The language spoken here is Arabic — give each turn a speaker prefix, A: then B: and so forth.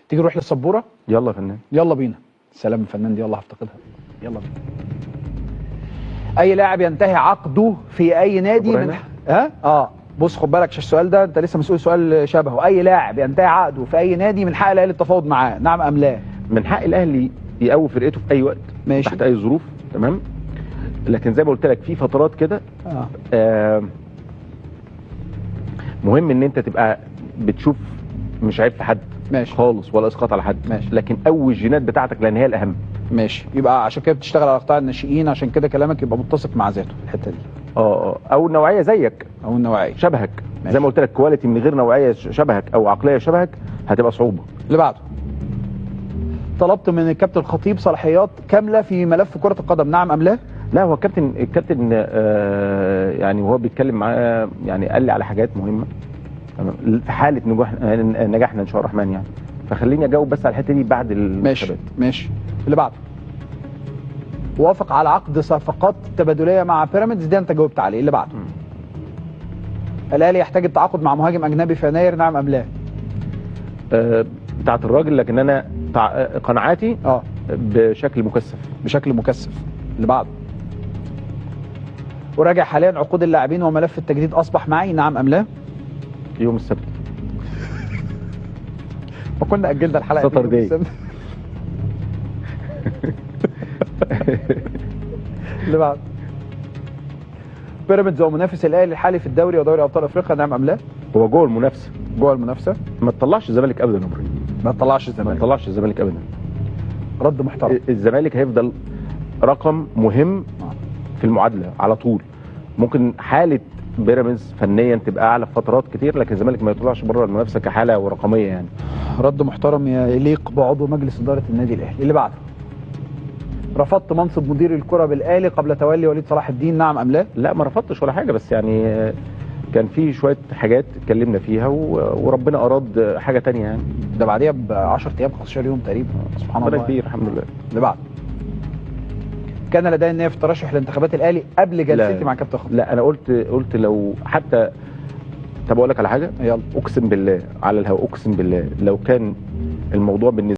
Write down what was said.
A: تيجي نروح للسبوره.
B: يلا يا فنان.
A: يلا بينا. سلام يا فنان، دي يلا هفتقدها. يلا بينا. اي لاعب ينتهي عقده في اي نادي من بص خد بالك، السؤال ده انت لسه مسؤول سؤال شبهه. اي لاعب ينتهي عقده في اي نادي من حق الاهلي التفاوض معاه، نعم ام لا؟
B: من حق الاهلي يقوي فرقته في اي وقت،
A: ماشي،
B: تحت اي ظروف، تمام. لكن زي ما قلت لك في فترات كده مهم ان انت تبقى بتشوف مش عيب في حد،
A: ماشي
B: خالص، ولا اسقاط على حد،
A: ماشي.
B: لكن قوي الجينات بتاعتك لان هي الاهم.
A: ماشي، يبقى عشان كده بتشتغل على قطاع الناشئين، عشان كده كلامك يبقى متسق مع ذاته الحته دي.
B: او النوعيه زيك،
A: او النوعيه
B: شبهك.
A: ماشي.
B: زي ما قلت لك كواليتي من غير نوعيه شبهك او عقليه شبهك هتبقى صعوبه.
A: اللي بعده. طلبت من الكابتن الخطيب صلاحيات كامله في ملف كره القدم، نعم ام لا؟
B: لا، هو الكابتن يعني وهو بيتكلم معايا يعني قال لي على حاجات مهمه في حاله نجاحنا ان شاء الله الرحمن يعني. فخليني اجاوب بس على الحته دي بعد
A: ماشي ماشي. اللي بعده. وافق على عقد صفقات تبادليه مع بيراميدز، دي انت جاوبت عليه. اللي بعده. الاهلي يحتاج التعاقد مع مهاجم اجنبي في يناير، نعم ام لا؟
B: بتاعت الراجل، لكن انا قناعاتي بشكل مكثف.
A: بشكل مكثف. اللي بعده. وراجع حاليا عقود اللاعبين وملف التجديد اصبح معي، نعم ام لا؟
B: يوم السبت.
A: ما كنا اجلنا الحلقه
B: سطر دي.
A: اللي بعده. بيراميدز هو منافس الاهلي الحالي في الدوري ودوري ابطال افريقيا، نعم ام لا؟
B: هو جوه المنافسه.
A: جوه المنافسه؟
B: ما تطلعش الزمالك ابدا يا ابراهيم.
A: ما تطلعش الزمالك.
B: ما تطلعش الزمالك ابدا.
A: رد محترم.
B: الزمالك هيفضل رقم مهم في المعادله على طول. ممكن حاله بيراميدز فنيا تبقى اعلى في فترات كتير، لكن الزمالك ما يطلعش بره المنافسه كحاله ورقميه يعني.
A: رد محترم يليق بعضو مجلس اداره النادي الاهلي. اللي بعده. رفضت منصب مدير الكره بالاهلي قبل تولي وليد صلاح الدين، نعم ام لا؟
B: لا، ما رفضتش ولا حاجه، بس يعني كان في شويه حاجات اتكلمنا فيها وربنا اراد حاجه ثانيه يعني.
A: ده بعديها ب 10 ايام 15 يوم تقريبا. سبحان الله.
B: كبير الحمد لله.
A: اللي بعده. كان لدي النيه في الترشح لانتخابات الاهلي قبل جلستي مع كابتن خطيب.
B: لا، انا قلت لو حتى، طب اقول لك على حاجه.
A: يلا.
B: اقسم بالله على الهواء، اقسم بالله لو كان الموضوع بالنسبه